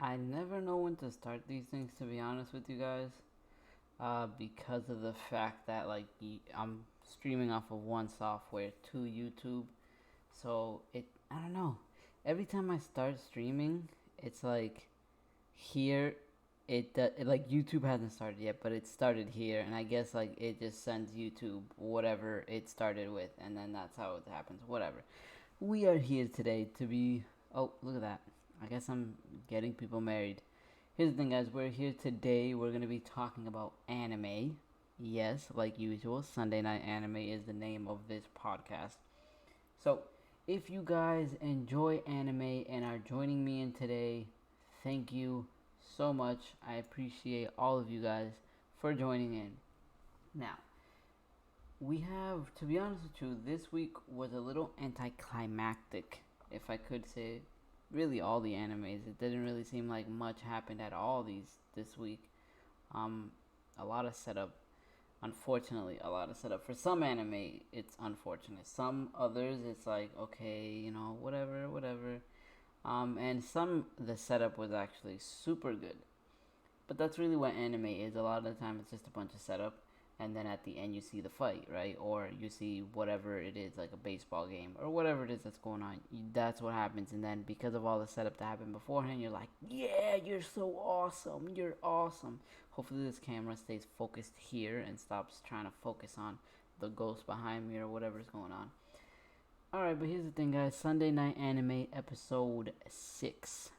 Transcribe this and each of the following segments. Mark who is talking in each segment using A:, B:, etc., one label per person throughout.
A: I never know when to start these things, to be honest with you guys, because of the fact that I'm streaming off of one software to YouTube, so I don't know. Every time I start streaming, it's like here like YouTube hasn't started yet, but it started here, and I guess like it just sends YouTube whatever it started with, and then that's how it happens. Whatever. We are here today to be. Oh, look at that! I guess I'm getting people married. Here's the thing, guys. We're here today. We're gonna be talking about anime. Yes, like usual, Sunday Night Anime is the name of this podcast. So, if you guys enjoy anime and are joining me in today, thank you so much. I appreciate all of you guys for joining in. Now, we have, to be honest with you, this week was a little anticlimactic, if I could say. Really, all the animes. It didn't really seem like much happened at all this week. Um, a lot of setup. Unfortunately, a lot of setup. For some anime, it's unfortunate. Some others, it's like okay, whatever, whatever. And some the setup was actually super good. But that's really what anime is. A lot of the time, it's just a bunch of setup, and then at the end, you see the fight, right? Or you see whatever it is, like a baseball game, or whatever it is that's going on. That's what happens, and then because of all the setup that happened beforehand, you're like, yeah, you're so awesome. You're awesome. Hopefully, this camera stays focused here and stops trying to focus on the ghost behind me or whatever's going on. Alright, but here's the thing, guys. Sunday Night Anime Episode 6.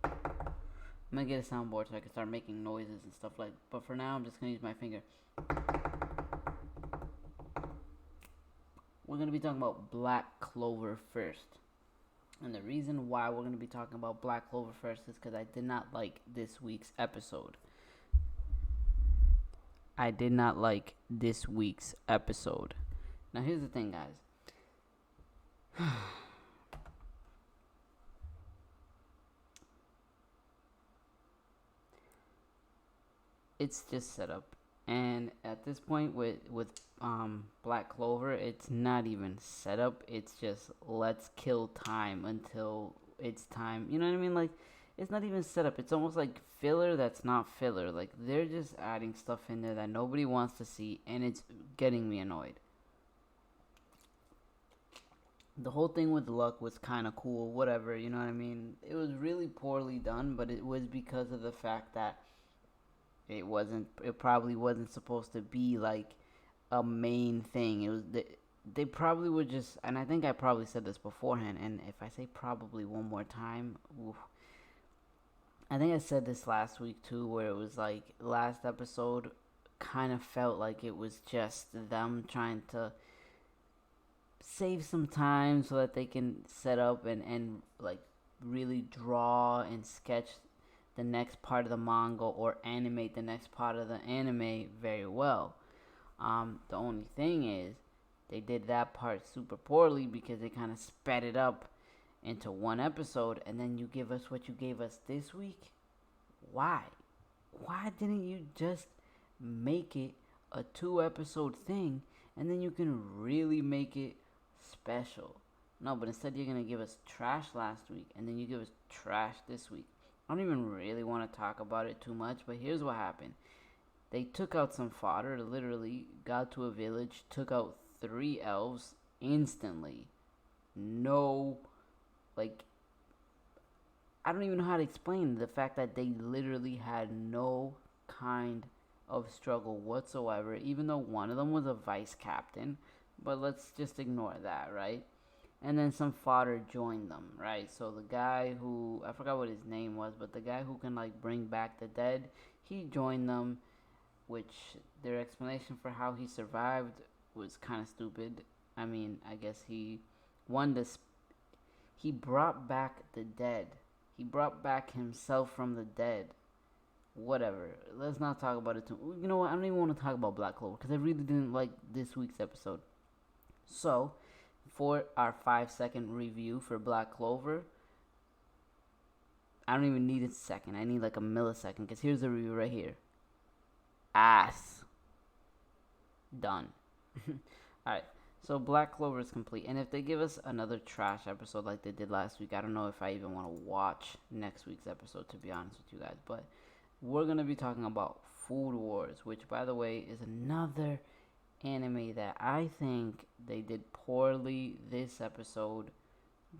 A: I'm gonna get a soundboard so I can start making noises and stuff like. But for now, I'm just gonna use my finger. We're gonna be talking about Black Clover first, and the reason why we're gonna be talking about Black Clover first is because I did not like this week's episode. I did not like this week's episode. Now here's the thing, guys. It's just set up, and at this point with Black Clover, it's not even set up. It's just let's kill time until it's time. You know what I mean? Like it's not even set up. It's almost like filler that's not filler. Like they're just adding stuff in there that nobody wants to see, and it's getting me annoyed. The whole thing with luck was kind of cool, whatever, you know what I mean? It was really poorly done, but it was because of the fact that it probably wasn't supposed to be like a main thing. It was they probably would just, and I think I probably said this beforehand, and if I say probably one more time, oof, I think I said this last week too, where it was like last episode kind of felt like it was just them trying to save some time so that they can set up and like really draw and sketch the next part of the manga or animate the next part of the anime very well. The only thing is they did that part super poorly because they kind of sped it up into one episode, and then you give us what you gave us this week. Why? Why didn't you just make it a 2 episode thing, and then you can really make it special? No, but instead you're gonna give us trash last week, and then you give us trash this week. I don't even really want to talk about it too much, but here's what happened. They took out some fodder, literally got to a village, took out 3 elves instantly. No, like, I don't even know how to explain the fact that they literally had no kind of struggle whatsoever, even though one of them was a vice captain. But let's just ignore that, right? And then some fodder joined them, right? So the guy who, I forgot what his name was, but the guy who can like bring back the dead, he joined them, which their explanation for how he survived was kind of stupid. I mean, I guess he won this. He brought back the dead. He brought back himself from the dead. Whatever. Let's not talk about it too. You know what? I don't even want to talk about Black Clover because I really didn't like this week's episode. So, for our 5 second review for Black Clover, I don't even need a second. I need like a millisecond because here's the review right here. Ass. Done. Alright. So Black Clover is complete, and if they give us another trash episode like they did last week, I don't know if I even want to watch next week's episode, to be honest with you guys. But we're gonna be talking about Food Wars, which, by the way, is another anime that I think they did poorly this episode.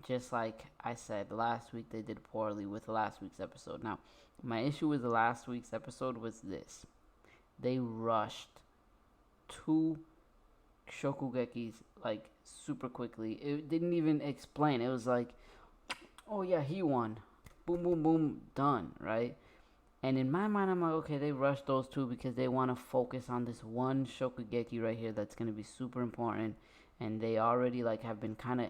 A: Just like I said last week, they did poorly with last week's episode. Now, my issue with the last week's episode was this: they rushed two Shokugekis like super quickly. It didn't even explain. It was like, oh yeah, he won. Boom, boom, boom, done, right? And in my mind, I'm like, okay, they rushed those two because they want to focus on this one Shokugeki right here that's gonna be super important. And they already like have been kind of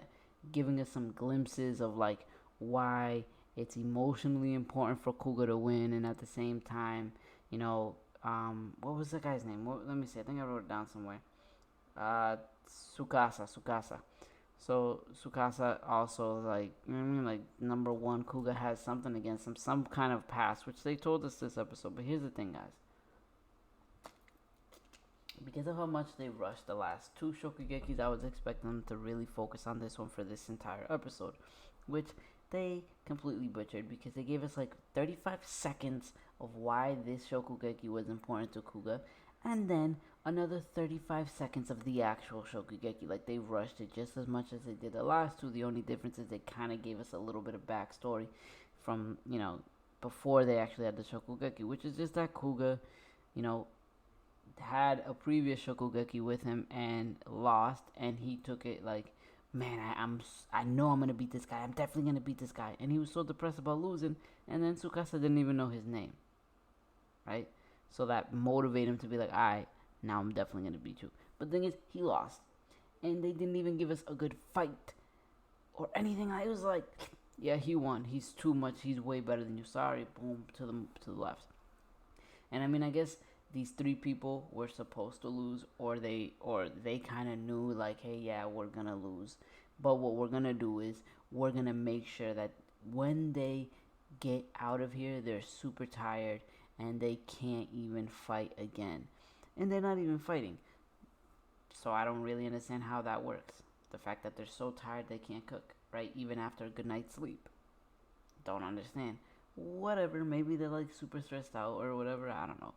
A: giving us some glimpses of like why it's emotionally important for Kuga to win, and at the same time, you know, what was the guy's name? Let me see. I think I wrote it down somewhere. Uh, Tsukasa. So Tsukasa also like, you know what I mean, like number one, Kuga has something against him, some kind of past, which they told us this episode. But here's the thing, guys. Because of how much they rushed the last two Shokugekis, I was expecting them to really focus on this one for this entire episode, which they completely butchered because they gave us like 35 seconds of why this Shokugeki was important to Kuga, and then another 35 seconds of the actual Shokugeki. Like, they rushed it just as much as they did the last two. The only difference is they kind of gave us a little bit of backstory from, you know, before they actually had the Shokugeki, which is just that Kuga, you know, had a previous Shokugeki with him and lost, and he took it like, man, I know I'm gonna beat this guy. I'm definitely gonna beat this guy. And he was so depressed about losing, and then Tsukasa didn't even know his name, right? So that motivated him to be like, alright, now I'm definitely gonna beat you. But the thing is, he lost, and they didn't even give us a good fight or anything. I was like, yeah, he won. He's too much. He's way better than you. Sorry. Boom, to the left. And I mean, I guess these three people were supposed to lose, or they kind of knew like, hey, yeah, we're gonna lose. But what we're gonna do is we're gonna make sure that when they get out of here, they're super tired and they can't even fight again. And they're not even fighting. So I don't really understand how that works. The fact that they're so tired they can't cook, right? Even after a good night's sleep. Don't understand. Whatever, maybe they're like super stressed out or whatever, I don't know.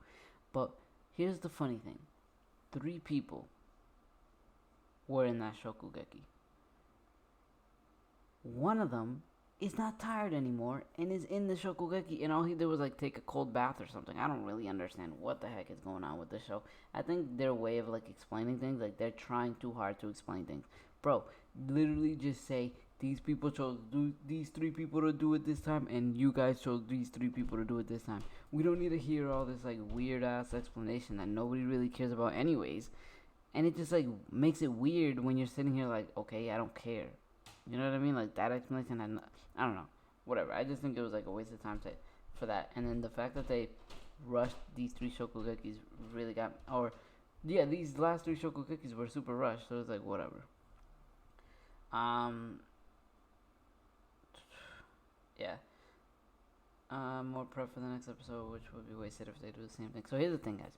A: But here's the funny thing. 3 people were in that Shokugeki. One of them is not tired anymore and is in the Shokugeki, and all he did was like take a cold bath or something. I don't really understand what the heck is going on with the show. I think their way of like explaining things, like they're trying too hard to explain things. Bro, literally just say these people chose these 3 people to do it this time, and you guys chose these 3 people to do it this time. We don't need to hear all this like weird ass explanation that nobody really cares about anyways. And it just like makes it weird when you're sitting here like, okay, I don't care. You know what I mean? Like that explanation, I don't know. Whatever. I just think it was like a waste of time for that. And then the fact that they rushed these 3 Shokugekis really got, or yeah, these last 3 Shokugekis were super rushed. So it's like whatever. Yeah. More prep for the next episode, which would be wasted if they do the same thing. So here's the thing, guys.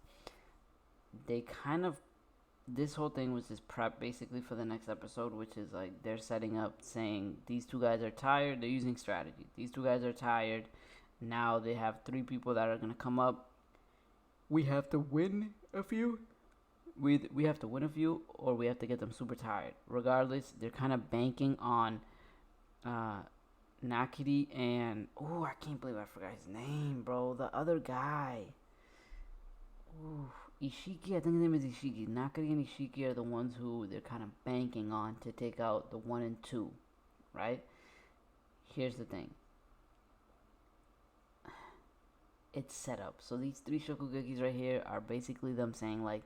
A: They kind of, this whole thing was just prep basically for the next episode, which is like they're setting up saying these 2 guys are tired. They're using strategy. These 2 guys are tired. Now they have 3 people that are gonna come up. We have to win a few. We have to win a few, or we have to get them super tired. Regardless, they're kind of banking on Nakiri and I can't believe I forgot his name, bro. The other guy. Ishiki, I think his name is Ishiki. Nakiri and Ishiki are the ones who they're kind of banking on to take out the 1 and 2, right? Here's the thing. It's set up. So these 3 Shokugekis right here are basically them saying like,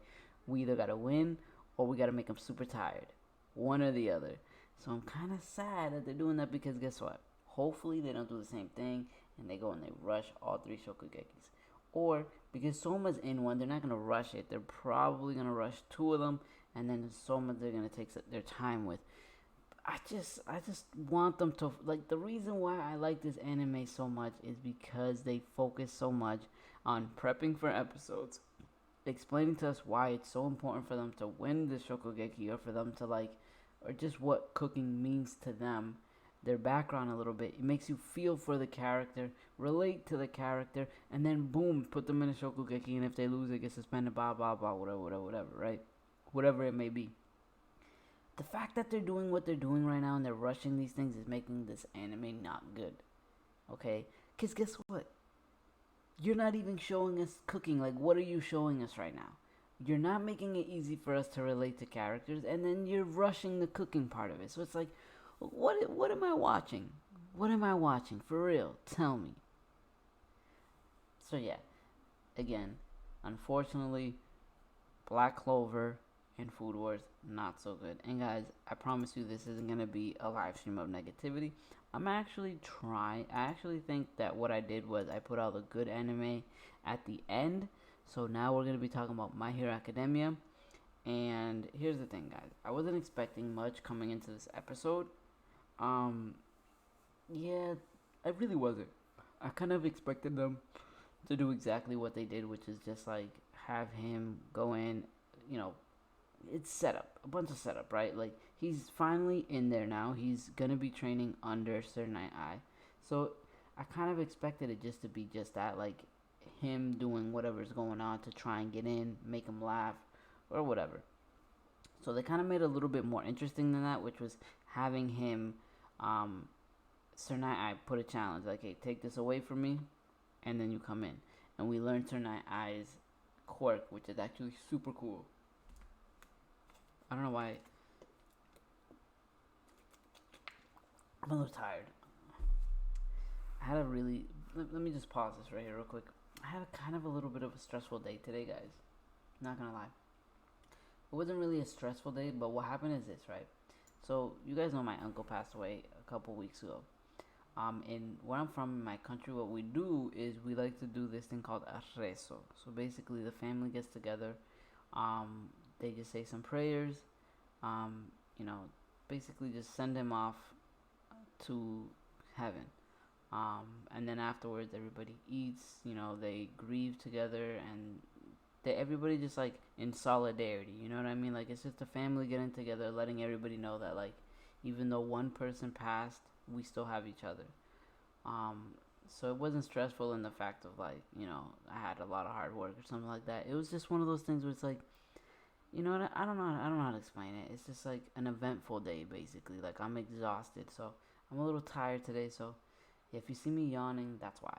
A: we either gotta win or we gotta make them super tired. One or the other. So I'm kind of sad that they're doing that, because guess what? Hopefully they don't do the same thing and they go and they rush all 3 Shokugekis. Or, because Soma's in one, they're not going to rush it. They're probably going to rush 2 of them, and then Soma they're going to take their time with. I just want them to, like, the reason why I like this anime so much is because they focus so much on prepping for episodes explaining to us why it's so important for them to win the Shokugeki, or for them to like, or just what cooking means to them, their background a little bit. It makes you feel for the character, relate to the character, and then boom, put them in a Shokugeki, and if they lose, they get suspended, blah blah blah, whatever, right? Whatever it may be. The fact that they're doing what they're doing right now and they're rushing these things is making this anime not good. Okay? Because guess what? You're not even showing us cooking. Like, what are you showing us right now? You're not making it easy for us to relate to characters, and then you're rushing the cooking part of it. So it's like, what am I watching? What am I watching? For real, tell me. So yeah, again, unfortunately, Black Clover and Food Wars, not so good. And guys, I promise you this isn't going to be a live stream of negativity. I actually think that what I did was I put all the good anime at the end. So now we're going to be talking about My Hero Academia. And here's the thing, guys. I wasn't expecting much coming into this episode. Yeah, I really wasn't. I kind of expected them to do exactly what they did, which is just like have him go in, you know, it's setup, a bunch of setup, right? Like, he's finally in there now. He's gonna be training under Sir Night Eye, so I kind of expected it just to be just that, like him doing whatever's going on to try and get in, make him laugh, or whatever. So they kind of made it a little bit more interesting than that, which was having him, Sir Night Eye put a challenge, like, hey, take this away from me, and then you come in, and we learned Sir Night Eye's quirk, which is actually super cool. I don't know why. I'm a little tired. I had a really. Let me just pause this right here, real quick. I had a kind of a little bit of a stressful day today, guys. Not gonna lie. It wasn't really a stressful day, but what happened is this, right? So, you guys know my uncle passed away a couple weeks ago. And where I'm from in my country, what we do is we like to do this thing called arrezo. So, basically, the family gets together. They just say some prayers, um, you know, basically just send him off to heaven. And then afterwards, everybody eats, you know, they grieve together, and everybody just like in solidarity, you know what I mean? Like, it's just a family getting together, letting everybody know that, like, even though one person passed, we still have each other. So it wasn't stressful in the fact of, like, you know, I had a lot of hard work or something like that. It was just one of those things where it's like, you know what? I don't know how to explain it. It's just like an eventful day, basically. Like, I'm exhausted, so I'm a little tired today. So if you see me yawning, that's why.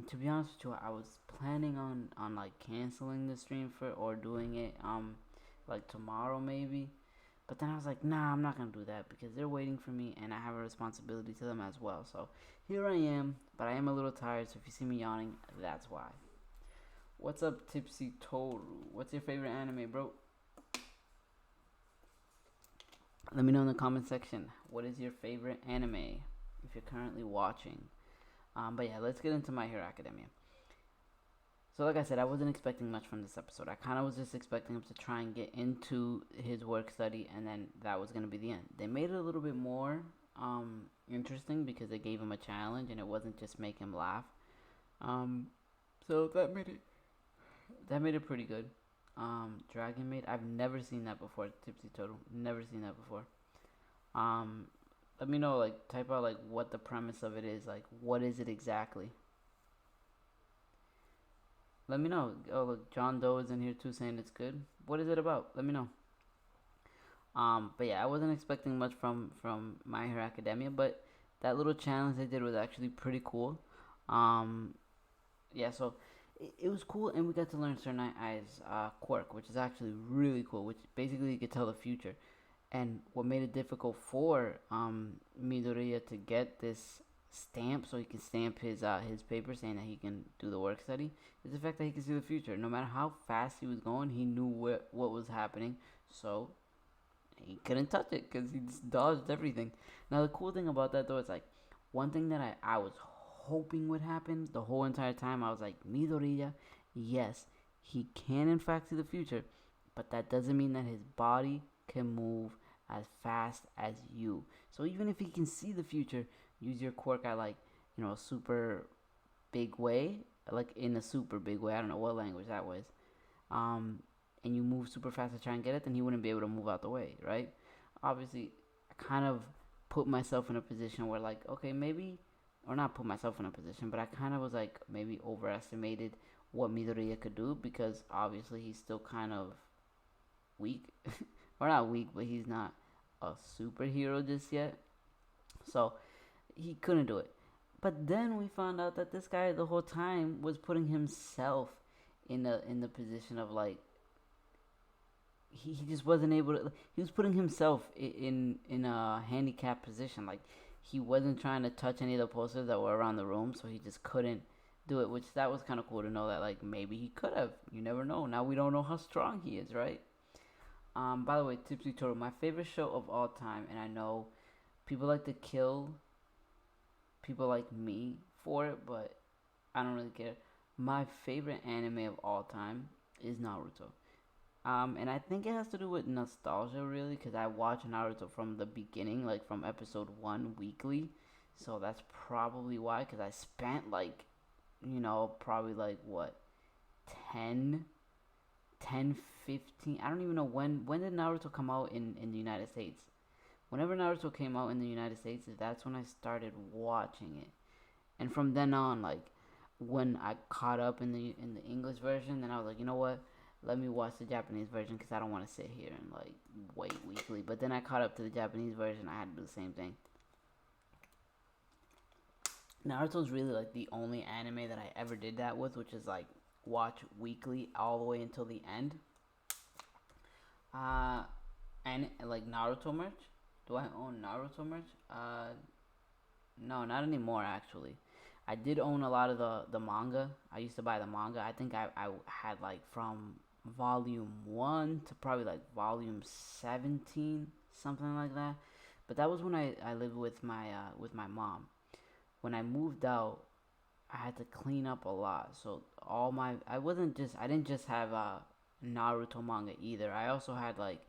A: To be honest with you, I was planning on like canceling the stream or doing it like tomorrow maybe. But then I was like, nah, I'm not gonna do that because they're waiting for me and I have a responsibility to them as well. So here I am, but I am a little tired. So if you see me yawning, that's why. What's up, Tipsy Toru? What's your favorite anime, bro? Let me know in the comment section. What is your favorite anime if you're currently watching? But yeah, let's get into My Hero Academia. So like I said, I wasn't expecting much from this episode. I kind of was just expecting him to try and get into his work study, and then that was going to be the end. They made it a little bit more interesting because they gave him a challenge, and it wasn't just make him laugh. So that made it pretty good. Dragon Maid, I've never seen that before. Tipsy Total, never seen that before. Let me know, like, type out like what the premise of it is, like what is it exactly. Let me know. Oh, look, John Doe is in here too, saying it's good. What is it about? Let me know. But yeah, I wasn't expecting much from My Hero Academia, but that little challenge they did was actually pretty cool. Yeah, so it was cool, and we got to learn Sir Night Eye's quirk, which is actually really cool. Which basically you could tell the future. And what made it difficult for Midoriya to get this stamp, so he can stamp his paper saying that he can do the work study, is the fact that he can see the future. No matter how fast he was going, he knew what was happening, so he couldn't touch it because he just dodged everything. Now the cool thing about that though is like one thing that I was hoping would happen the whole entire time. I was like, Midoriya, yes, he can in fact see the future, but that doesn't mean that his body can move as fast as you. So even if he can see the future, use your quirk at like, a super big way, like in a super big way. I don't know what language that was, um, and you move super fast to try and get it, then he wouldn't be able to move out the way, right? Obviously, I kind of put myself in a position where, like, okay, maybe, or not put myself in a position, but I kind of was like maybe overestimated what Midoriya could do, because obviously he's still kind of weak, or not weak, but he's not a superhero just yet. So he couldn't do it. But then we found out that this guy the whole time was putting himself in the position of, like, he just wasn't able to. He was putting himself in a handicapped position. Like, he wasn't trying to touch any of the posters that were around the room, so he just couldn't do it. Which, that was kind of cool to know that, like, maybe he could have. You never know. Now we don't know how strong he is, right? By the way, Tipsy Turtle, my favorite show of all time, and I know people like to kill people like me for it, but I don't really care. My favorite anime of all time is Naruto. And I think it has to do with nostalgia, really, because I watched Naruto from the beginning, like from episode 1 weekly. So that's probably why, because I spent, like, probably like what, 10, 10, 15. I don't even know when did Naruto come out in the United States. Whenever Naruto came out in the United States, that's when I started watching it. And from then on, like, when I caught up in the English version, then I was like, you know what? Let me watch the Japanese version, because I don't want to sit here and, like, wait weekly. But then I caught up to the Japanese version. I had to do the same thing. Naruto's really, like, the only anime that I ever did that with, which is, like, watch weekly all the way until the end. Uh, and, like, Naruto merch. Do I own Naruto merch? No, not anymore, actually. I did own a lot of the manga. I used to buy the manga. I think I had, like, from volume 1 to probably, like, volume 17, something like that. But that was when I lived with my mom. When I moved out, I had to clean up a lot. So I didn't just have Naruto manga either. I also had, like,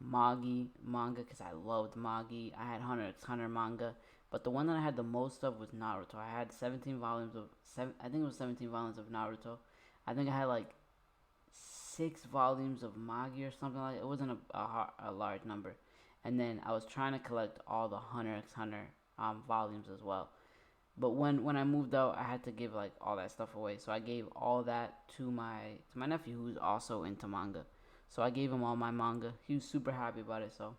A: Magi manga, because I loved Magi. I had Hunter x Hunter manga, but the one that I had the most of was Naruto. I had 17 volumes of I think it was 17 volumes of Naruto. I think I had, like, 6 volumes of Magi or something like that. It wasn't a large number. And then I was trying to collect all the Hunter x Hunter volumes as well. But when I moved out, I had to give, like, all that stuff away. So I gave all that to my nephew, who's also into manga. So I gave him all my manga. He was super happy about it. So,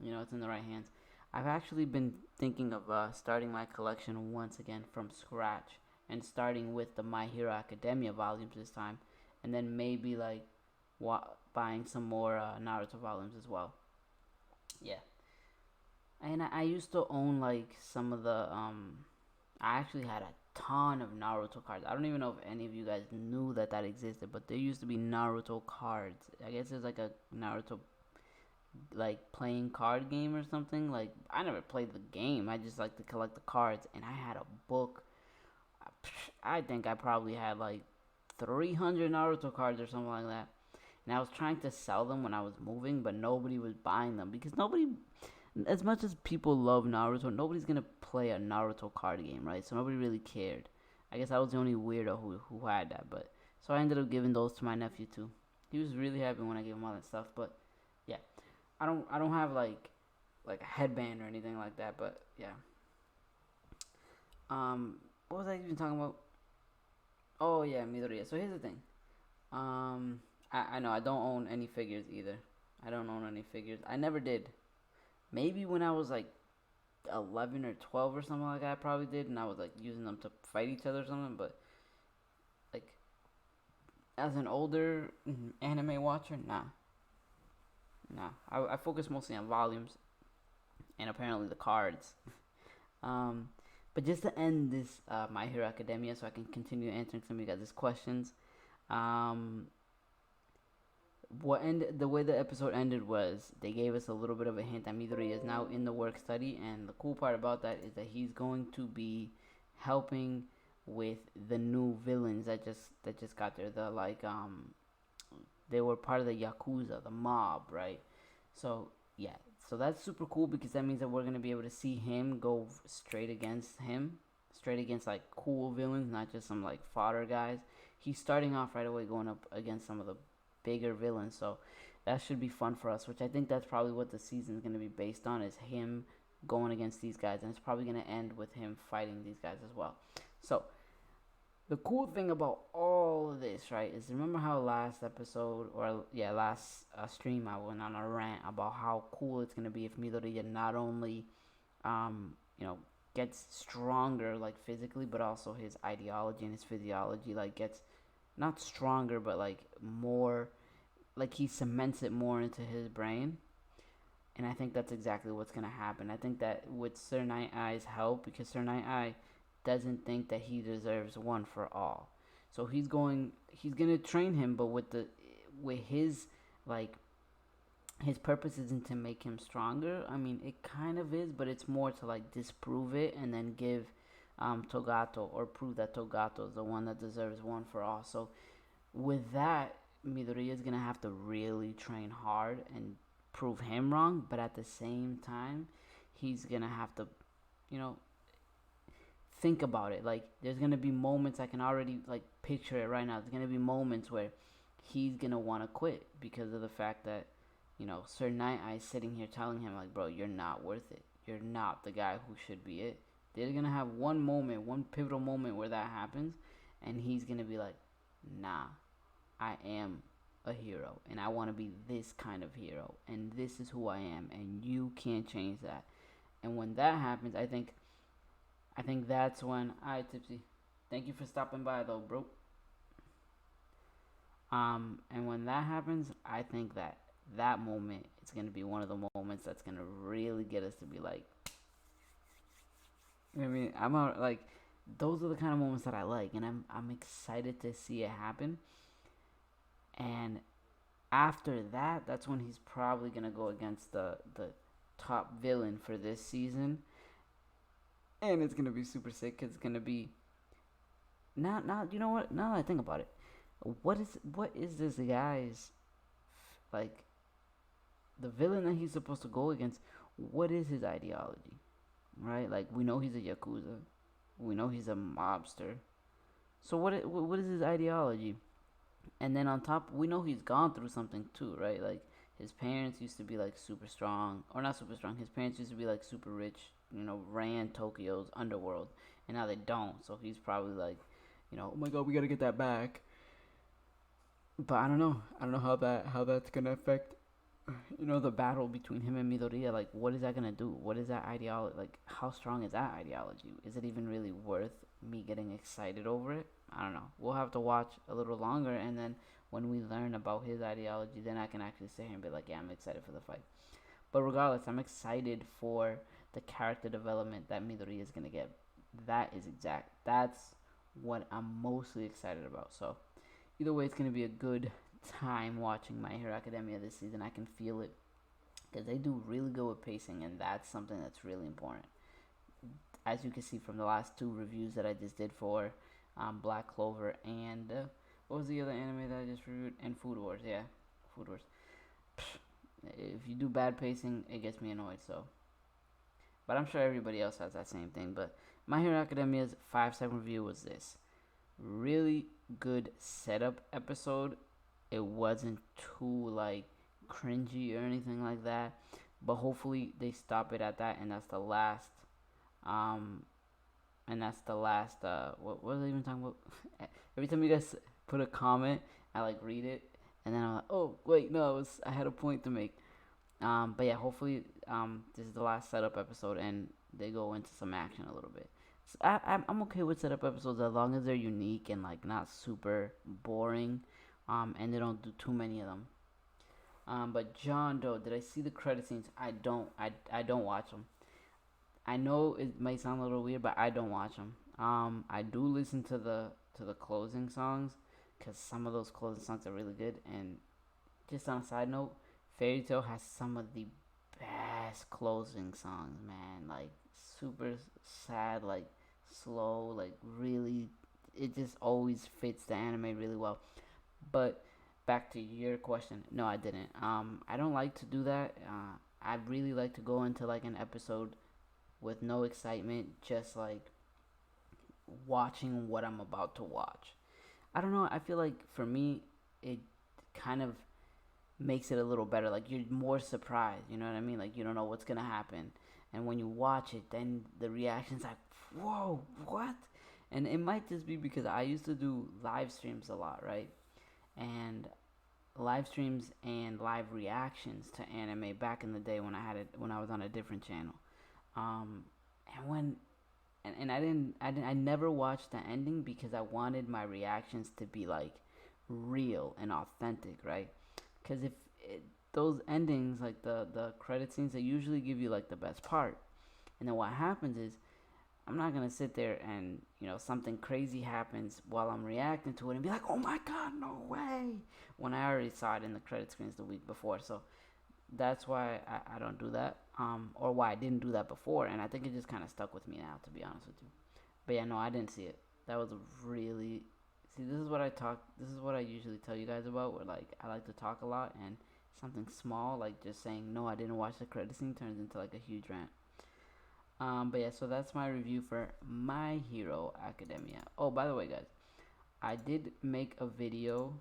A: it's in the right hands. I've actually been thinking of starting my collection once again from scratch, and starting with the My Hero Academia volumes this time, and then maybe, like, buying some more Naruto volumes as well. Yeah. And I used to own, like, some of the I actually had a ton of Naruto cards. I don't even know if any of you guys knew that existed, but there used to be Naruto cards. I guess it's like a Naruto, like, playing card game or something. Like, I never played the game. I just like to collect the cards, and I had a book. I think I probably had, like, 300 Naruto cards or something like that. And I was trying to sell them when I was moving, but nobody was buying them, because nobody, as much as people love Naruto, nobody's gonna play a Naruto card game, right? So nobody really cared. I guess I was the only weirdo who had that, but so I ended up giving those to my nephew too. He was really happy when I gave him all that stuff, but yeah, I don't have, like a headband or anything like that, but yeah. What was I even talking about? Oh yeah, Midoriya. So here's the thing. I know I don't own any figures either. I don't own any figures. I never did. Maybe when I was, like, 11 or 12 or something like that, I probably did, and I was, like, using them to fight each other or something. But, like, as an older anime watcher, nah. I focus mostly on volumes and apparently the cards. Um, but just to end this My Hero Academia, so I can continue answering some of you guys' questions. Um, the way the episode ended was they gave us a little bit of a hint that Midori is now in the work study, and the cool part about that is that he's going to be helping with the new villains that just got there. They were part of the Yakuza, the mob, right? So yeah, so that's super cool, because that means that we're gonna be able to see him go straight against, like, cool villains, not just some, like, fodder guys. He's starting off right away going up against some of the bigger villains. So that should be fun for us, which I think that's probably what the season's going to be based on, is him going against these guys, and it's probably going to end with him fighting these guys as well. So the cool thing about all of this, right, is remember how last episode, or yeah, last stream, I went on a rant about how cool it's going to be if Midoriya not only you know, gets stronger like physically, but also his ideology and his physiology like gets not stronger, but like more, like he cements it more into his brain. And I think that's exactly what's gonna happen. I think that with Sir Night Eye's help, because Sir Night Eye doesn't think that he deserves one for all, so he's gonna train him, but with his like his purpose isn't to make him stronger. I mean, it kind of is, but it's more to like disprove it and then give Togato, or prove that Togato is the one that deserves one for all. So with that, Midoriya is gonna have to really train hard and prove him wrong, but at the same time, he's gonna have to, you know, think about it. Like, there's gonna be moments, I can already like picture it right now. There's gonna be moments where he's gonna want to quit because of the fact that, you know, Sir Night Eye is sitting here telling him like, bro, you're not worth it. You're not the guy who should be it. They're gonna have one moment, one pivotal moment where that happens, and he's gonna be like, nah, I am a hero, and I want to be this kind of hero, and this is who I am, and you can't change that. And when that happens, I think that's when Tipsy. Thank you for stopping by though, bro. And when that happens, I think that that moment is gonna be one of the moments that's gonna really get us to be like, I mean, I'm out, like, those are the kind of moments that I like, and I'm excited to see it happen. And after that, that's when he's probably gonna go against the top villain for this season, and it's gonna be super sick. Cause it's gonna be not you know what? Now that I think about it, what is this guy's like the villain that he's supposed to go against? What is his ideology? Right? Like, we know he's a yakuza, we know he's a mobster. So what is his ideology? And then on top, we know he's gone through something too, right? Like, his parents used to be like super strong, or not super strong. His parents used to be like super rich, you know, ran Tokyo's underworld, and now they don't. So he's probably like, you know, oh my god, we gotta get that back. But I don't know. I don't know how that's gonna affect, you know, the battle between him and Midoriya. Like, what is that gonna do? What is that ideology? Like, how strong is that ideology? Is it even really worth me getting excited over it? I don't know. We'll have to watch a little longer, and then when we learn about his ideology, then I can actually sit here and be like, yeah, I'm excited for the fight. But regardless, I'm excited for the character development that Midoriya is gonna get. That's what I'm mostly excited about. So either way, it's gonna be a good time watching My Hero Academia this season. I can feel it because they do really good with pacing, and that's something that's really important. As you can see from the last two reviews that I just did for Black Clover and what was the other anime that I just reviewed? And Food Wars, yeah, Food Wars. If you do bad pacing, it gets me annoyed. So, but I'm sure everybody else has that same thing. But My Hero Academia's 5-second review was this: really good setup episode. It wasn't too like cringy or anything like that, but hopefully they stop it at that, and that's the last what was I even talking about? Every time you guys put a comment, I like read it, and then I'm like, oh wait, no, I had a point to make. But yeah, hopefully this is the last setup episode, and they go into some action a little bit. So I'm okay with setup episodes as long as they're unique and like not super boring, and they don't do too many of them. But John Doe, did I see the credit scenes? I don't watch them. I know it might sound a little weird, but I don't watch them. I do listen to the closing songs, because some of those closing songs are really good. And just on a side note, Fairy Tail has some of the best closing songs, man. Like, super sad, like slow, like really, it just always fits the anime really well. But back to your question, no, I didn't. I don't like to do that. I really like to go into like an episode with no excitement, just like watching what I'm about to watch. I don't know. I feel like for me, it kind of makes it a little better. Like you're more surprised, you know what I mean? Like you don't know what's gonna happen, and when you watch it, then the reaction's like, whoa, what? And it might just be because I used to do live streams a lot, right? And live streams and live reactions to anime back in the day when I had it when I was on a different channel. Um, and when I never watched the ending because I wanted my reactions to be like real and authentic, right? Because if those endings, like the credit scenes, they usually give you like the best part, and then what happens is I'm not gonna sit there and something crazy happens while I'm reacting to it and be like, oh my god, no way, when I already saw it in the credit screens the week before. So that's why I don't do that, or why I didn't do that before, and I think it just kind of stuck with me now, to be honest with you. But yeah, no, I didn't see it. That was a really see. This is what I talk. This is what I usually tell you guys about. Where like I like to talk a lot, and something small like just saying no, I didn't watch the credit scene turns into like a huge rant. But yeah, so that's my review for My Hero Academia. Oh, by the way, guys, I did make a video,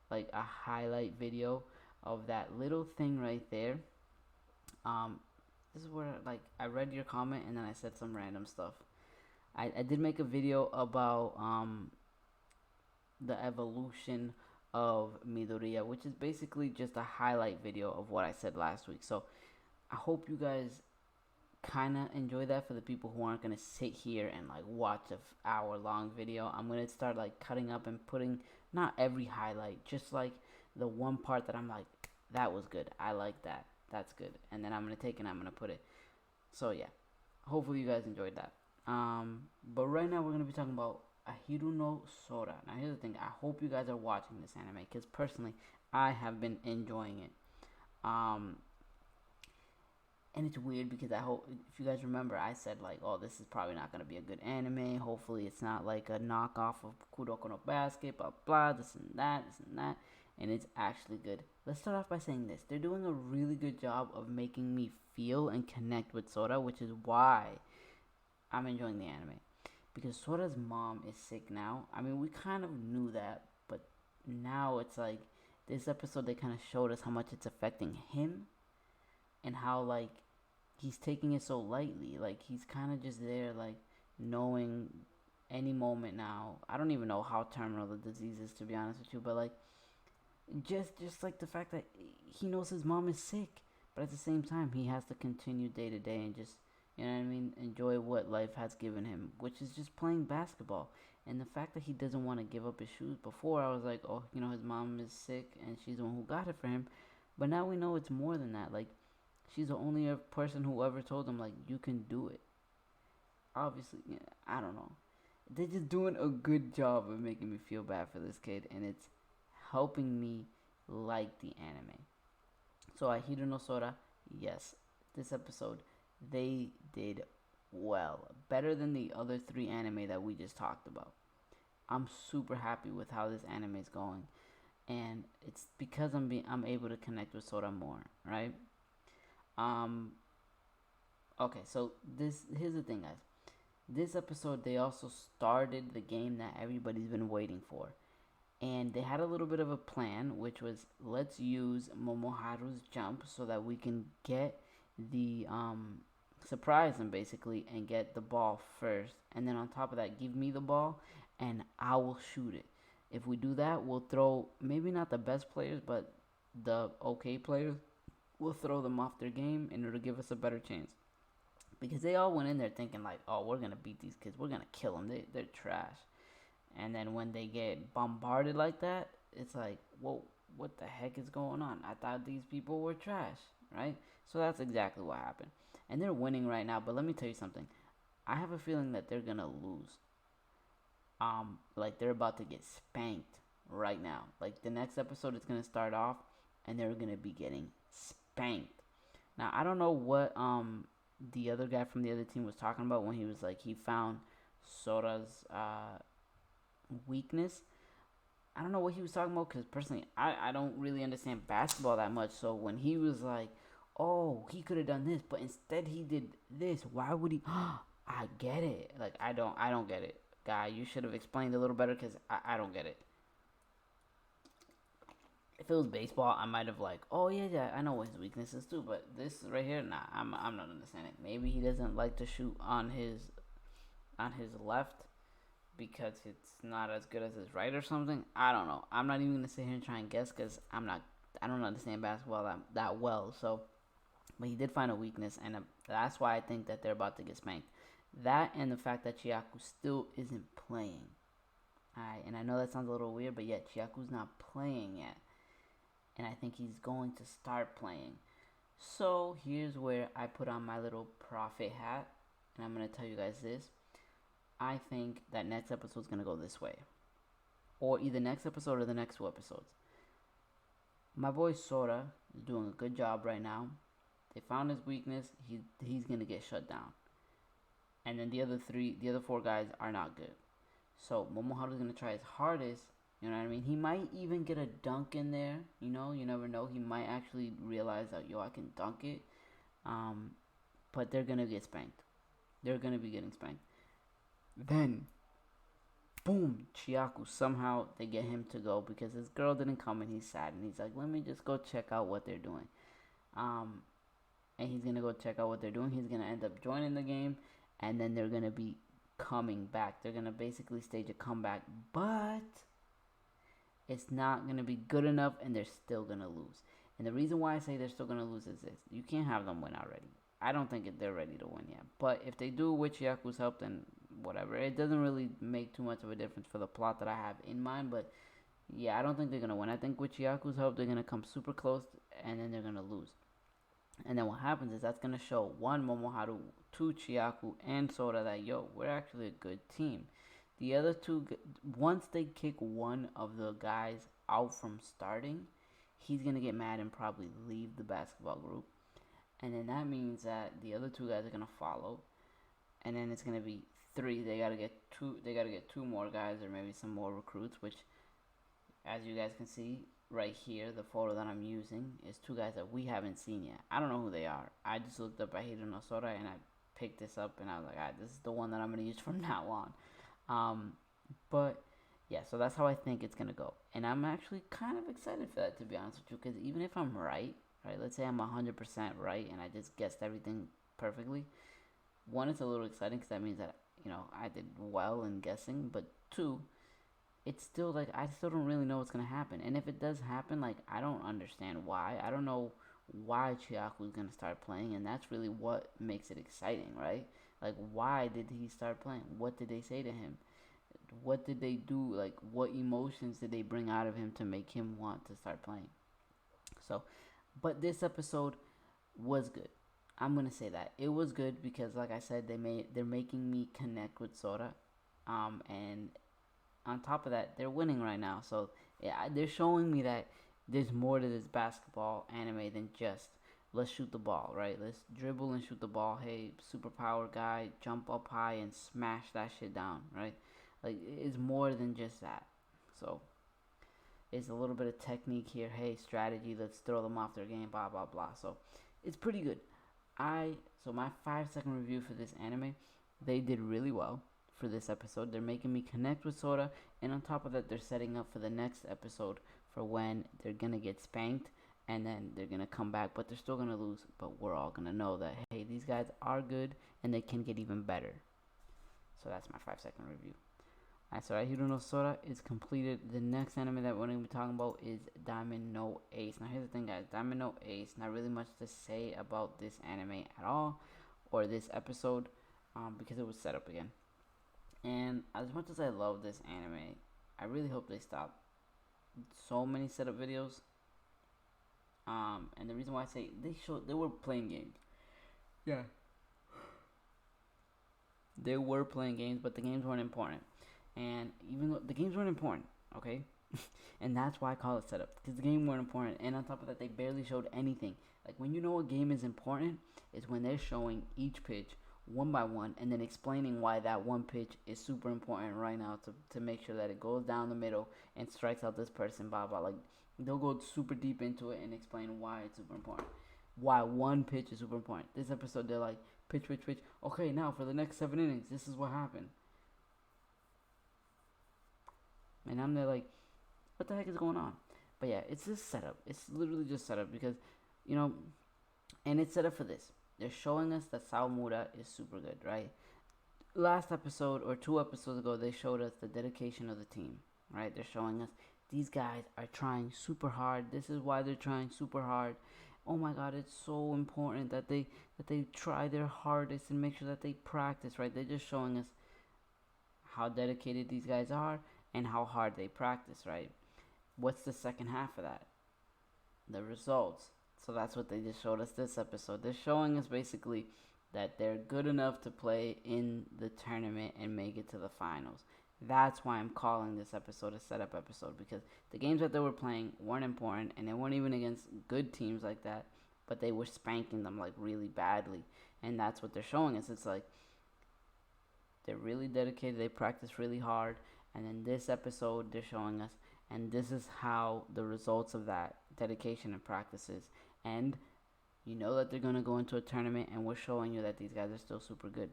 A: like a highlight video of that little thing right there. Um, this is where like I read your comment and then I said some random stuff. I did make a video about the evolution of Midoriya, which is basically just a highlight video of what I said last week. So I hope you guys kind of enjoy that. For the people who aren't gonna sit here and like watch a hour long video, I'm gonna start like cutting up and putting not every highlight, just like the one part that I'm like, that was good, I like that, that's good, and then I'm gonna take and I'm gonna put it. So yeah, hopefully you guys enjoyed that. But right now we're gonna be talking about Ahiru no Sora. Now here's the thing, I hope you guys are watching this anime because personally I have been enjoying it. And it's weird because I hope, if you guys remember, I said like, oh, this is probably not going to be a good anime. Hopefully it's not like a knockoff of Kuroko No Basket, blah, blah, this and that, this and that. And it's actually good. Let's start off by saying this. They're doing a really good job of making me feel and connect with Sora, which is why I'm enjoying the anime. Because Sora's mom is sick now. I mean, we kind of knew that, but now it's like, this episode, they kind of showed us how much it's affecting him and how, like, he's taking it so lightly. Like, he's kind of just there, like, knowing any moment now. I don't even know how terminal the disease is, to be honest with you, but like, just like the fact that he knows his mom is sick, but at the same time he has to continue day to day and just, you know what I mean, enjoy what life has given him, which is just playing basketball. And the fact that he doesn't want to give up his shoes. Before I was like, oh, his mom is sick and she's the one who got it for him, but now we know it's more than that. Like, she's the only person who ever told him, like, you can do it. Obviously, yeah, I don't know. They're just doing a good job of making me feel bad for this kid, and it's helping me like the anime. So, Ahiru No Sora, yes, this episode, they did well. Better than the other 3 anime that we just talked about. I'm super happy with how this anime is going. And it's because I'm able to connect with Sora more, right? Okay, so here's the thing, guys. This episode, they also started the game that everybody's been waiting for. And they had a little bit of a plan, which was, let's use Momoharu's jump so that we can get the, surprise him basically and get the ball first. And then on top of that, give me the ball and I will shoot it. If we do that, we'll throw, maybe not the best players, but the okay players, we'll throw them off their game and it'll give us a better chance. Because they all went in there thinking like, oh, we're going to beat these kids. We're going to kill them. They're trash. And then when they get bombarded like that, it's like, whoa, what the heck is going on? I thought these people were trash, right? So that's exactly what happened. And they're winning right now. But let me tell you something. I have a feeling that they're going to lose. Like they're about to get spanked right now. Like the next episode is going to start off and they're going to be getting spanked. Now, I don't know what the other guy from the other team was talking about when he was like, he found Sora's weakness. I don't know what he was talking about because personally, I don't really understand basketball that much. So when he was like, oh, he could have done this, but instead he did this, why would he? I get it. Like, I don't get it. Guy, you should have explained a little better because I don't get it. If it was baseball, I might have like, oh yeah, I know his weaknesses too. But this right here, nah, I'm not understanding. Maybe he doesn't like to shoot on his left because it's not as good as his right or something. I don't know. I'm not even gonna sit here and try and guess because I don't understand basketball that well. So, but he did find a weakness, and that's why I think that they're about to get spanked. That and the fact that Chiaku still isn't playing. Alright, and I know that sounds a little weird, but yet Chiaku's not playing yet. And I think he's going to start playing. So here's where I put on my little prophet hat, and I'm going to tell you guys this. I think that next episode is going to go this way. Or either next episode or the next 2 episodes. My boy Sora is doing a good job right now. They found his weakness. He's going to get shut down. And then the other 4 guys are not good. So Momoharu's going to try his hardest. You know what I mean? He might even get a dunk in there. You know, you never know. He might actually realize that, yo, I can dunk it. But they're going to get spanked. They're going to be getting spanked. Then, boom, Chiaku. Somehow they get him to go because his girl didn't come and he's sad. And he's like, let me just go check out what they're doing. And he's going to go check out what they're doing. He's going to end up joining the game. And then they're going to be coming back. They're going to basically stage a comeback. But it's not going to be good enough and they're still going to lose. And the reason why I say they're still going to lose is this. You can't have them win already. I don't think they're ready to win yet. But if they do with Chiaku's help, then whatever. It doesn't really make too much of a difference for the plot that I have in mind. But yeah, I don't think they're going to win. I think with Chiaku's help, they're going to come super close and then they're going to lose. And then what happens is that's going to show, 1, Momoharu, 2, Chiaku, and Sora that, yo, we're actually a good team. The other 2, once they kick one of the guys out from starting, he's going to get mad and probably leave the basketball group. And then that means that the other 2 guys are going to follow. And then it's going to be 3. They got to get 2 more guys or maybe some more recruits, which, as you guys can see right here, the photo that I'm using is 2 guys that we haven't seen yet. I don't know who they are. I just looked up Ahiru No Sora and I picked this up and I was like, alright, this is the one that I'm going to use from now on. But yeah, so that's how I think it's going to go. And I'm actually kind of excited for that, to be honest with you, because even if I'm right, let's say I'm 100% right and I just guessed everything perfectly. 1, it's a little exciting because that means that, you know, I did well in guessing. But 2, it's still like, I still don't really know what's going to happen. And if it does happen, like, I don't understand why. I don't know why Chiaku is going to start playing. And that's really what makes it exciting, right? Like, why did he start playing? What did they say to him? What did they do? Like, what emotions did they bring out of him to make him want to start playing? So, but this episode was good. I'm gonna say that it was good because, like I said, they're making me connect with Sora, and on top of that, they're winning right now. So yeah, they're showing me that there's more to this basketball anime than just let's shoot the ball, right? Let's dribble and shoot the ball. Hey, superpower guy, jump up high and smash that shit down, right? Like, it's more than just that. So it's a little bit of technique here. Hey, strategy. Let's throw them off their game. Blah blah blah. So it's pretty good. So my 5-second review for this anime, they did really well for this episode. They're making me connect with Sora, and on top of that, they're setting up for the next episode for when they're gonna get spanked, and then they're gonna come back, but they're still gonna lose. But we're all gonna know that, hey, these guys are good, and they can get even better. So that's my 5-second review. Alright, so Ahiru No Sora is completed. The next anime that we're going to be talking about is Diamond No Ace. Now here's the thing, guys. Diamond No Ace, not really much to say about this anime at all, or this episode, because it was set up again. And as much as I love this anime, I really hope they stop so many setup videos. And the reason why I say they were playing games. Yeah. They were playing games, but the games weren't important. And even though the games weren't important, okay? And that's why I call it setup, because the game weren't important. And on top of that, they barely showed anything. Like, when you know a game is important, is when they're showing each pitch one by one and then explaining why that one pitch is super important right now to make sure that it goes down the middle and strikes out this person, blah, blah. Like, they'll go super deep into it and explain why it's super important. Why one pitch is super important. This episode, they're like, pitch. Okay, now for the next 7 innings, this is what happened. And I'm there like, what the heck is going on? But yeah, it's just setup. It's literally just setup because, you know, and it's set up for this. They're showing us that Sawamura is super good, right? Last episode or 2 episodes ago, they showed us the dedication of the team, right? They're showing us these guys are trying super hard. This is why they're trying super hard. Oh my God, it's so important that they try their hardest and make sure that they practice, right? They're just showing us how dedicated these guys are and how hard they practice, right? What's the second half of that? The results. So that's what they just showed us this episode. They're showing us basically that they're good enough to play in the tournament and make it to the finals. That's why I'm calling this episode a setup episode, because the games that they were playing weren't important and they weren't even against good teams like that, but they were spanking them like really badly. And that's what they're showing us. It's like they're really dedicated, they practice really hard, and then this episode they're showing us, and this is how the results of that dedication and practices. And you know that they're going to go into a tournament, and we're showing you that these guys are still super good.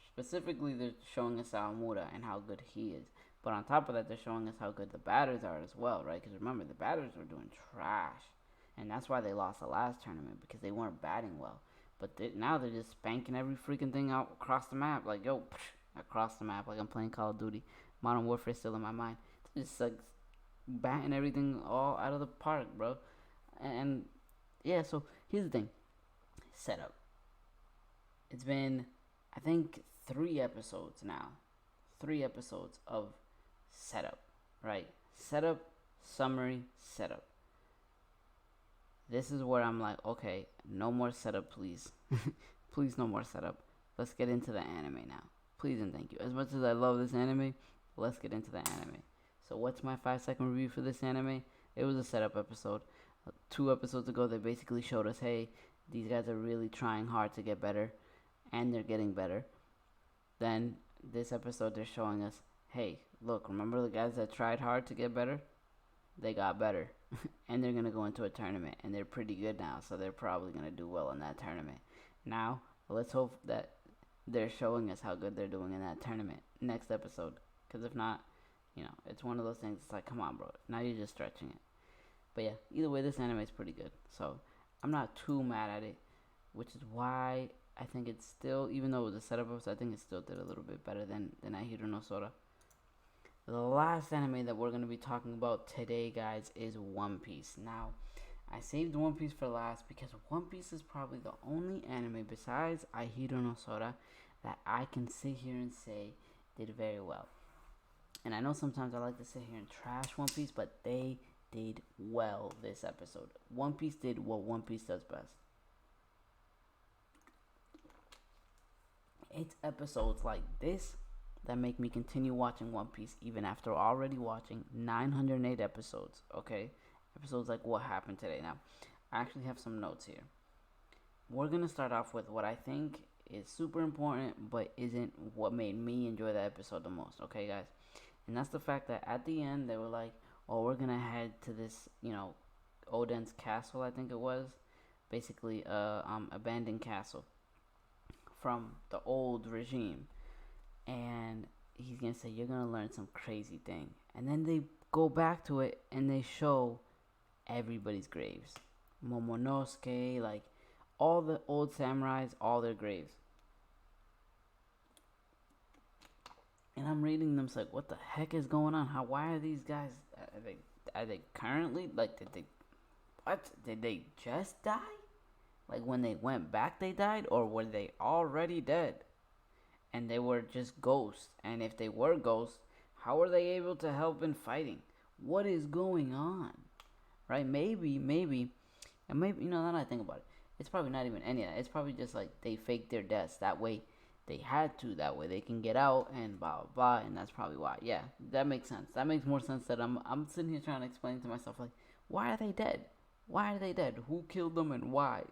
A: Specifically, they're showing us Sawamura and how good he is. But on top of that, they're showing us how good the batters are as well, right? Because remember, the batters were doing trash. And that's why they lost the last tournament, because they weren't batting well. But now they're just spanking every freaking thing out across the map. Like, yo, across the map, like I'm playing Call of Duty. Modern Warfare is still in my mind. They're just like batting everything all out of the park, bro. And yeah, so here's the thing. Setup. It's been, I think, 3 episodes now. 3 episodes of setup, right? Setup, summary, setup. This is where I'm like, okay, no more setup, please. Please, no more setup. Let's get into the anime now. Please and thank you. As much as I love this anime, let's get into the anime. So what's my 5-second review for this anime? It was a setup episode. 2 episodes ago, they basically showed us, hey, these guys are really trying hard to get better, and they're getting better. Then this episode, they're showing us, hey, look, remember the guys that tried hard to get better? They got better. And they're going to go into a tournament, and they're pretty good now, so they're probably going to do well in that tournament. Now, let's hope that they're showing us how good they're doing in that tournament next episode. Because if not, it's one of those things, it's like, come on, bro. Now you're just stretching it. But yeah, either way, this anime is pretty good. So I'm not too mad at it, which is why I think it's still, even though it was a setup episode, I think it still did a little bit better than Ahiru No Sora. The last anime that we're going to be talking about today, guys, is One Piece. Now, I saved One Piece for last because One Piece is probably the only anime besides Ahiru No Sora that I can sit here and say did very well. And I know sometimes I like to sit here and trash One Piece, but they did well this episode. One Piece did what One Piece does best. It's episodes like this that make me continue watching One Piece even after already watching 908 episodes, okay? Episodes like What Happened Today. Now, I actually have some notes here. We're going to start off with what I think is super important but isn't what made me enjoy that episode the most, okay, guys? And that's the fact that at the end, they were like, oh, we're going to head to this, Oden's castle, I think it was. Basically, abandoned castle from the old regime. And he's going to say, you're going to learn some crazy thing. And then they go back to it and they show everybody's graves. Momonosuke, like all the old samurais, all their graves. And I'm reading them, it's like, what the heck is going on? Why are these guys, are they currently, like, did they just die? Like, when they went back, they died? Or were they already dead? And they were just ghosts. And if they were ghosts, how were they able to help in fighting? What is going on? Right? Maybe, and maybe, now that I think about it, it's probably not even any of that. It's probably just like they faked their deaths. That way they had to. That way they can get out and blah, blah, blah. And that's probably why. Yeah, that makes sense. That makes more sense that I'm sitting here trying to explain to myself, like, why are they dead? Why are they dead? Who killed them and why?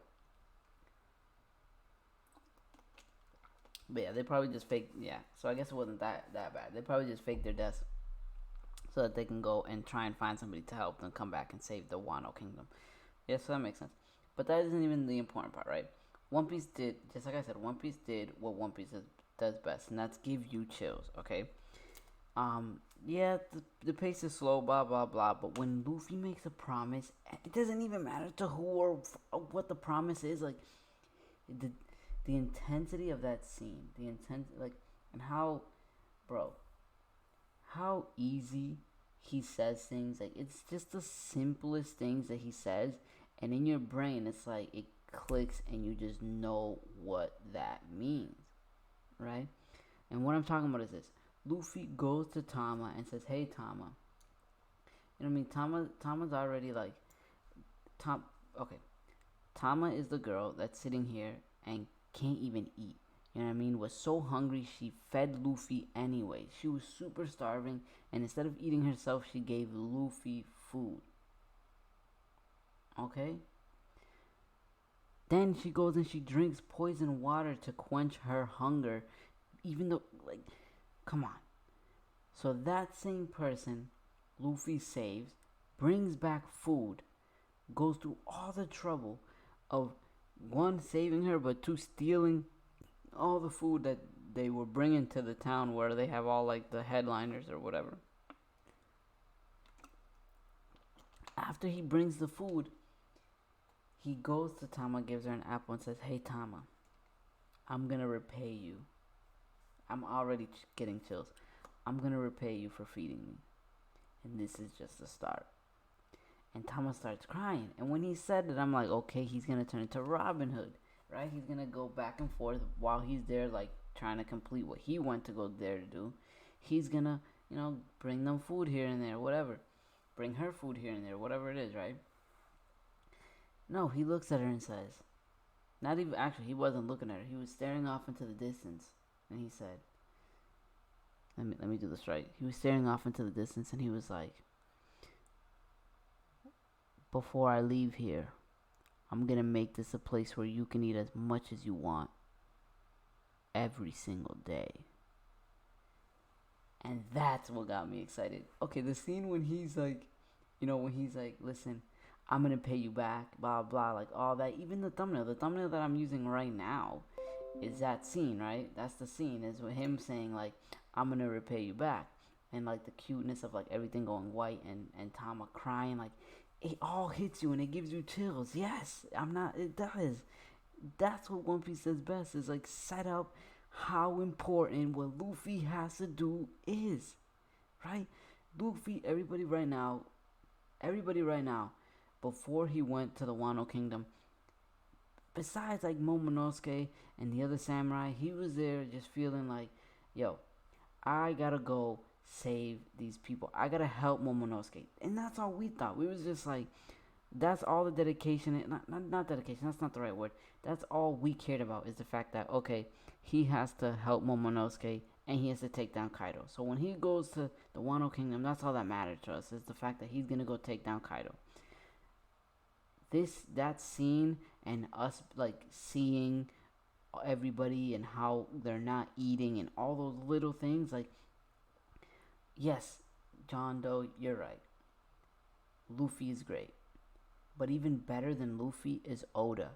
A: But yeah, they probably just faked, yeah. So I guess it wasn't that bad. They probably just faked their deaths so that they can go and try and find somebody to help them come back and save the Wano Kingdom. Yeah, so that makes sense. But that isn't even the important part, right? One Piece did, just like I said, One Piece did what One Piece does best, and that's give you chills, okay? Yeah, the pace is slow, blah blah blah. But when Luffy makes a promise, it doesn't even matter to who or what the promise is. Like the the intensity of that scene, the intent, like, and how, bro, how easy he says things. Like it's just the simplest things that he says, and in your brain, it's like it clicks, and you just know what that means, right? And what I'm talking about is this: Luffy goes to Tama and says, "Hey, Tama." You know what I mean? Tama's already like Tom. Okay, Tama is the girl that's sitting here and can't even eat. You know what I mean? Was so hungry she fed Luffy anyway. She was super starving, and instead of eating herself, she gave Luffy food. Okay? Then she goes and she drinks poison water to quench her hunger, even though, like, come on. So that same person Luffy saves, brings back food, goes through all the trouble of one, saving her, but two, stealing all the food that they were bringing to the town where they have all like the headliners or whatever. After he brings the food, he goes to Tama, gives her an apple, and says, "Hey, Tama, I'm gonna repay you. I'm already getting chills. I'm gonna repay you for feeding me. And this is just the start." And Tama starts crying. And when he said it, I'm like, okay, he's gonna turn into Robin Hood, right? He's gonna go back and forth while he's there, like trying to complete what he went to go there to do. He's gonna, bring them food here and there, whatever. Bring her food here and there, whatever it is, right? No, he looks at her and says, not even, actually, he wasn't looking at her. He was staring off into the distance. And he said, let me do this right. He was staring off into the distance and he was like, "Before I leave here, I'm gonna make this a place where you can eat as much as you want every single day." And that's what got me excited. Okay, the scene when he's like, "Listen, I'm gonna pay you back, blah blah," like all that. Even the thumbnail that I'm using right now is that scene, right? That's the scene, is with him saying like, "I'm gonna repay you back," and like the cuteness of like everything going white and Tama crying, like it all hits you and it gives you chills. Yes, it does. That's what One Piece does best, is like set up how important what Luffy has to do is, right? Luffy, everybody right now, before he went to the Wano Kingdom, besides like Momonosuke and the other samurai, he was there just feeling like, yo, I gotta go save these people. I gotta help Momonosuke. And that's all we thought. We was just like, that's all the dedication. Not dedication. That's not the right word. That's all we cared about, is the fact that, okay, he has to help Momonosuke and he has to take down Kaido. So when he goes to the Wano Kingdom, that's all that mattered to us, is the fact that he's gonna go take down Kaido. That scene and us like seeing everybody and how they're not eating and all those little things, like, yes, John Doe, you're right. Luffy is great. But even better than Luffy is Oda,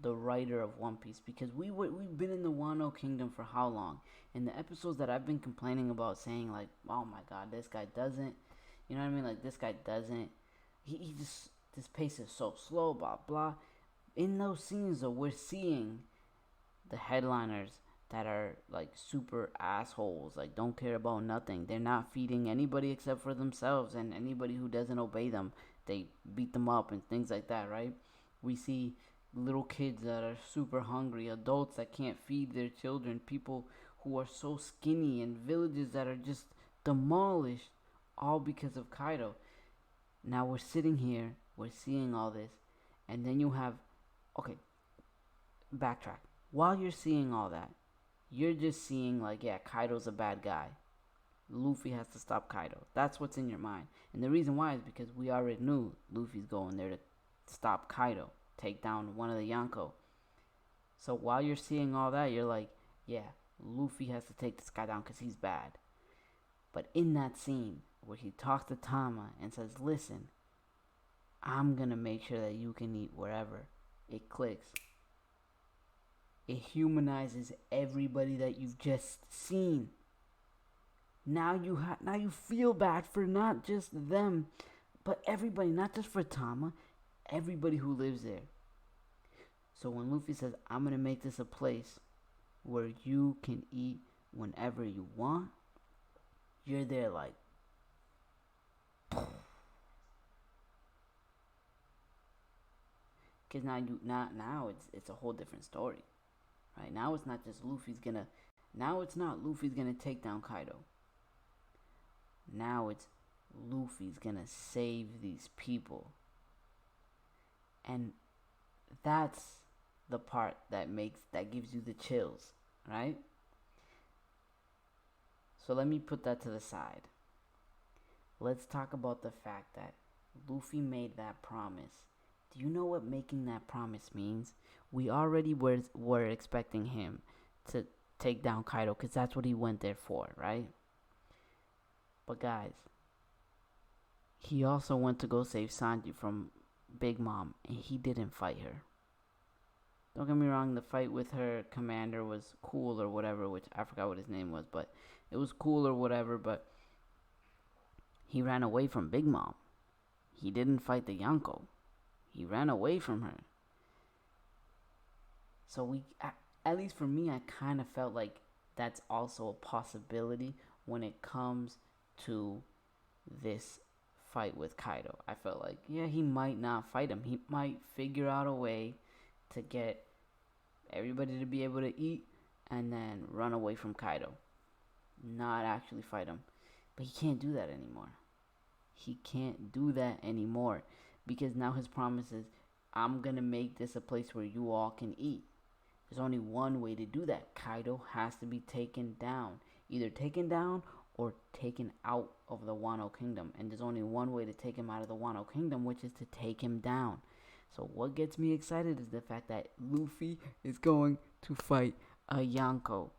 A: the writer of One Piece, because we've been in the Wano Kingdom for how long? In the episodes that I've been complaining about, saying like, "Oh my God, this guy doesn't," you know what I mean? Like, this guy doesn't. He just, this pace is so slow, blah blah. In those scenes, though, we're seeing the headliners that are like super assholes, like don't care about nothing. They're not feeding anybody except for themselves, and anybody who doesn't obey them, they beat them up and things like that, right? We see little kids that are super hungry, adults that can't feed their children, people who are so skinny, and villages that are just demolished, all because of Kaido. Now we're sitting here, we're seeing all this, and then you have, okay, backtrack. While you're seeing all that, you're just seeing like, yeah, Kaido's a bad guy. Luffy has to stop Kaido. That's what's in your mind. And the reason why is because we already knew Luffy's going there to stop Kaido, take down one of the Yonko. So while you're seeing all that, you're like, yeah, Luffy has to take this guy down because he's bad. But in that scene where he talks to Tama and says, "Listen, I'm going to make sure that you can eat wherever," it clicks. It humanizes everybody that you've just seen. Now you feel bad for not just them, but everybody, not just for Tama, everybody who lives there. So when Luffy says, I'm gonna make this a place where you can eat whenever you want, you're there like, because now it's a whole different story, right? Now it's not just Luffy's gonna take down Kaido. Now it's Luffy's gonna save these people, and that's the part that gives you the chills, right? So let me put that to the side. Let's talk about the fact that Luffy made that promise. Do you know what making that promise means? We already were expecting him to take down Kaido because that's what he went there for, right? But guys, he also went to go save Sanji from Big Mom, and he didn't fight her. Don't get me wrong, the fight with her commander was cool or whatever, which I forgot what his name was, but it was cool or whatever, but he ran away from Big Mom. He didn't fight the Yonko. He ran away from her. So at least for me, I kind of felt like that's also a possibility when it comes to this fight with Kaido. I felt like, yeah, he might not fight him. He might figure out a way to get everybody to be able to eat and then run away from Kaido. Not actually fight him. But he can't do that anymore. He can't do that anymore. Because now his promise is, I'm going to make this a place where you all can eat. There's only one way to do that. Kaido has to be taken down. Either taken down or taken out of the Wano Kingdom. And there's only one way to take him out of the Wano Kingdom, which is to take him down. So what gets me excited is the fact that Luffy is going to fight a Yonko.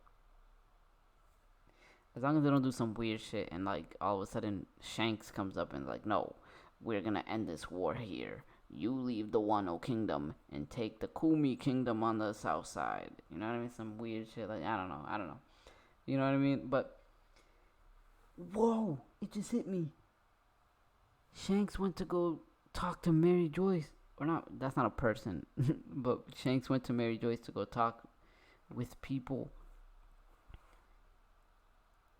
A: As long as they don't do some weird shit and like all of a sudden Shanks comes up and like, no, we're gonna end this war here. You leave the Wano Kingdom and take the Kumi Kingdom on the south side. You know what I mean? Some weird shit like, I don't know. You know what I mean? But whoa, it just hit me. Shanks went to go talk to Mary Joyce. Or not, that's not a person. But Shanks went to Mary Joyce to go talk with people.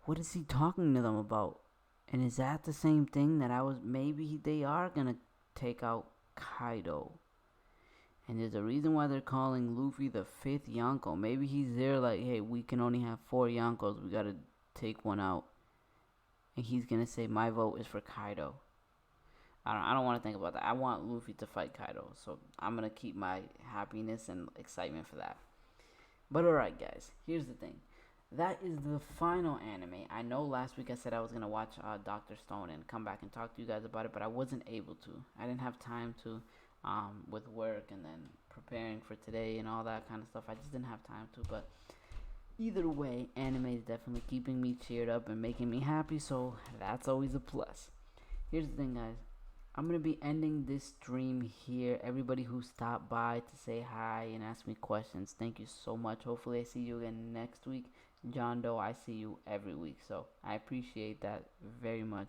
A: What is he talking to them about? And is that the same thing that maybe they are gonna take out Kaido? And there's a reason why they're calling Luffy the 5th Yonko. Maybe he's there like, hey, we can only have 4 Yonkos. We gotta take one out. And he's gonna say, my vote is for Kaido. I don't want to think about that. I want Luffy to fight Kaido. So I'm gonna keep my happiness and excitement for that. But alright, guys. Here's the thing. That is the final anime. I know last week I said I was going to watch Dr. Stone and come back and talk to you guys about it, but I wasn't able to. I didn't have time to with work and then preparing for today and all that kind of stuff. I just didn't have time to, but either way, anime is definitely keeping me cheered up and making me happy, so that's always a plus. Here's the thing, guys. I'm going to be ending this stream here. Everybody who stopped by to say hi and ask me questions, thank you so much. Hopefully I see you again next week. John Doe, I see you every week, so I appreciate that very much.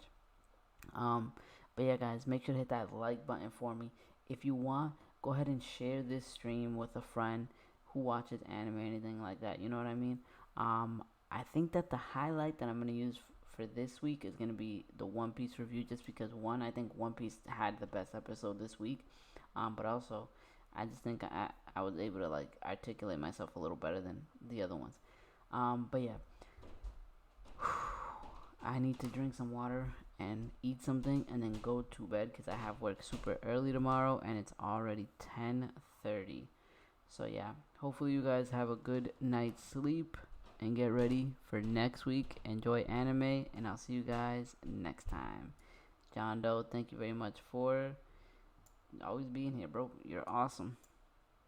A: But yeah, guys, make sure to hit that like button for me. If you want, go ahead and share this stream with a friend who watches anime or anything like that. You know what I mean? I think that the highlight that I'm going to use for this week is going to be the One Piece review, just because one, I think One Piece had the best episode this week, but also I just think I was able to like articulate myself a little better than the other ones. But yeah, I need to drink some water and eat something and then go to bed because I have work super early tomorrow and it's already 10:30. So yeah, hopefully you guys have a good night's sleep and get ready for next week. Enjoy anime and I'll see you guys next time. John Doe, thank you very much for always being here, bro. You're awesome.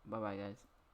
A: Bye bye, guys.